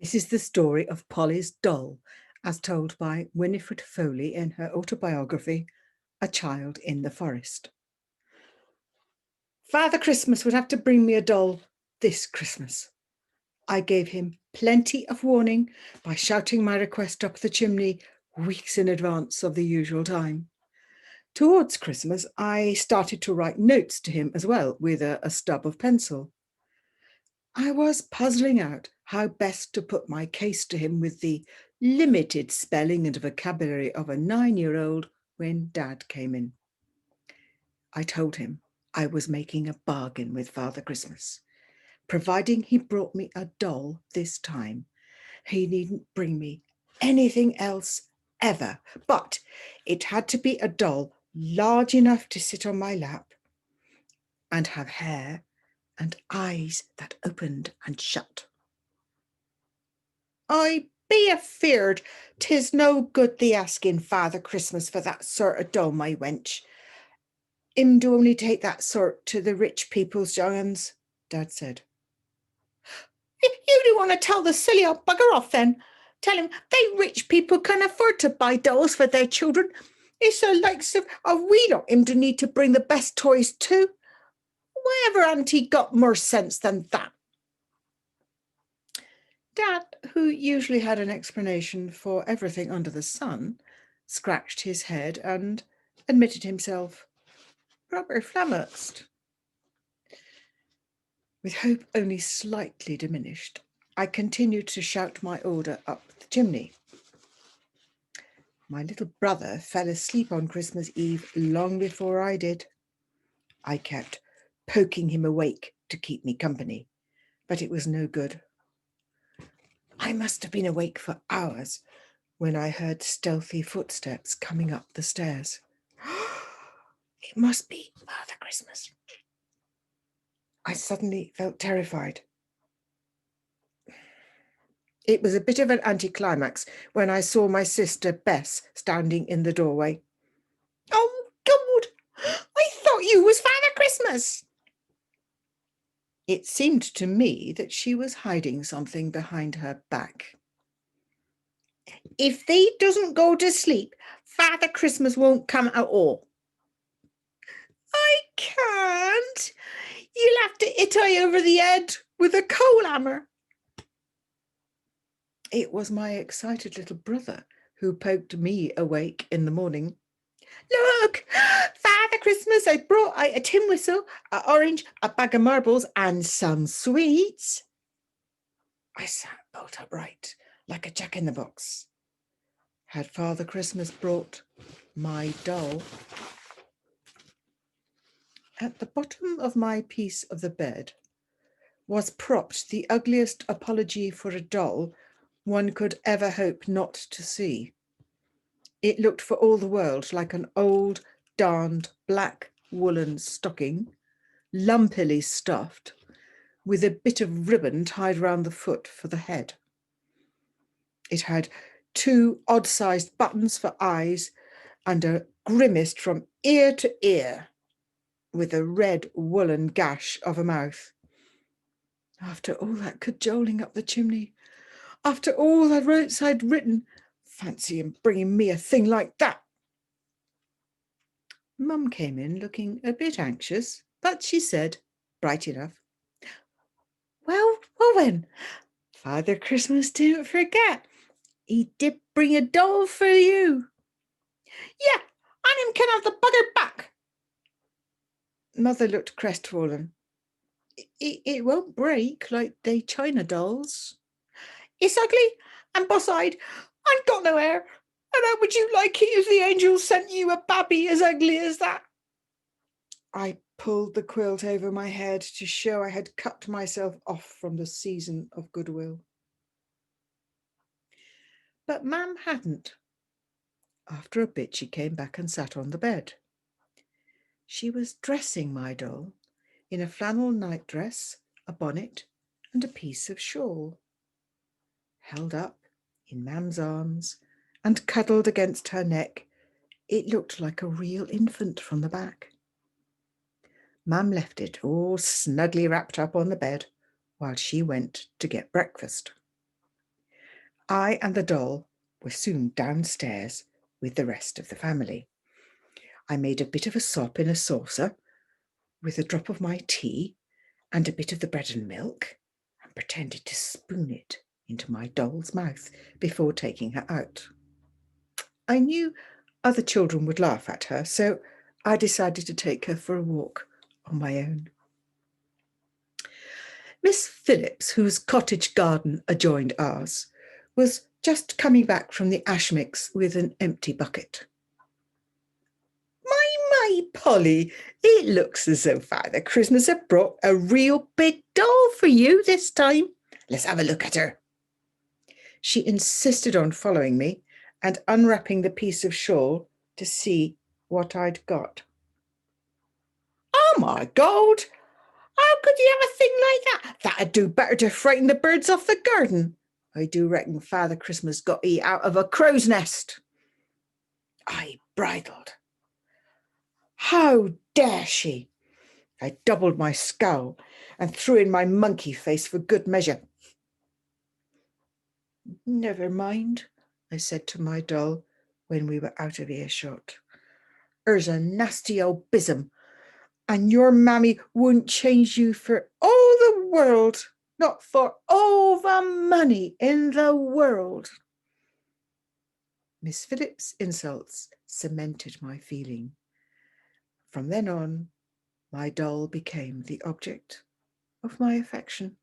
This is the story of Polly's doll, as told by Winifred Foley in her autobiography, A Child in the Forest. Father Christmas would have to bring me a doll this Christmas. I gave him plenty of warning by shouting my request up the chimney weeks in advance of the usual time. Towards Christmas, I started to write notes to him as well with a stub of pencil. I was puzzling out how best to put my case to him with the limited spelling and vocabulary of a 9-year-old when Dad came in. I told him I was making a bargain with Father Christmas. Providing he brought me a doll this time, he needn't bring me anything else ever, but it had to be a doll large enough to sit on my lap and have hair and eyes that opened and shut. I be afeard 'tis no good the asking Father Christmas for that sort of doll, my wench. Him do only take that sort to the rich people's young uns, Dad said. You do want to tell the silly old bugger off then. Tell him they rich people can afford to buy dolls for their children. It's the likes of we lot him to need to bring the best toys too. Wherever auntie got more sense than that? Dad, who usually had an explanation for everything under the sun, scratched his head and admitted himself rather flummoxed. With hope only slightly diminished, I continued to shout my order up the chimney. My little brother fell asleep on Christmas Eve long before I did. I kept poking him awake to keep me company, but it was no good. I must have been awake for hours when I heard stealthy footsteps coming up the stairs. It must be Father Christmas. I suddenly felt terrified. It was a bit of an anticlimax when I saw my sister Bess standing in the doorway. Oh, God! I thought you was Father Christmas! It seemed to me that she was hiding something behind her back. If thee doesn't go to sleep, Father Christmas won't come at all. I can't. You'll have to hit I over the head with a coal hammer. It was my excited little brother who poked me awake in the morning. Look, Father Christmas, I brought a tin whistle, an orange, a bag of marbles, and some sweets. I sat bolt upright, like a jack-in-the-box. Had Father Christmas brought my doll? At the bottom of my piece of the bed was propped the ugliest apology for a doll one could ever hope not to see. It looked for all the world like an old, darned black woolen stocking, lumpily stuffed, with a bit of ribbon tied round the foot for the head. It had 2 odd-sized buttons for eyes and a grimace from ear to ear, with a red woolen gash of a mouth. After all that cajoling up the chimney, after all the notes I'd written, fancy him bringing me a thing like that. Mum came in looking a bit anxious, but she said, bright enough, well then, Father Christmas didn't forget. He did bring a doll for you. Yeah, and him can have the bugger back. Mother looked crestfallen. It won't break like they china dolls. It's ugly and boss-eyed and got no hair. And how would you like it if the angels sent you a babby as ugly as that? I pulled the quilt over my head to show I had cut myself off from the season of goodwill. But Mam hadn't. After a bit, she came back and sat on the bed. She was dressing my doll in a flannel nightdress, a bonnet, and a piece of shawl. Held up in Mam's arms and cuddled against her neck, it looked like a real infant from the back. Mam left it all snugly wrapped up on the bed while she went to get breakfast. I and the doll were soon downstairs with the rest of the family. I made a bit of a sop in a saucer with a drop of my tea and a bit of the bread and milk, and pretended to spoon it into my doll's mouth before taking her out. I knew other children would laugh at her, so I decided to take her for a walk on my own. Miss Phillips, whose cottage garden adjoined ours, was just coming back from the ash mix with an empty bucket. My, Polly, it looks as though Father Christmas had brought a real big doll for you this time. Let's have a look at her. She insisted on following me and unwrapping the piece of shawl to see what I'd got. Oh my God! How could you have a thing like that? That'd do better to frighten the birds off the garden. I do reckon Father Christmas got eat out of a crow's nest. I bridled. How dare she? I doubled my scowl and threw in my monkey face for good measure. Never mind, I said to my doll when we were out of earshot. Her's a nasty old bism, and your mammy wouldn't change you for all the world, not for all the money in the world. Miss Phillips' insults cemented my feeling. From then on, my doll became the object of my affection.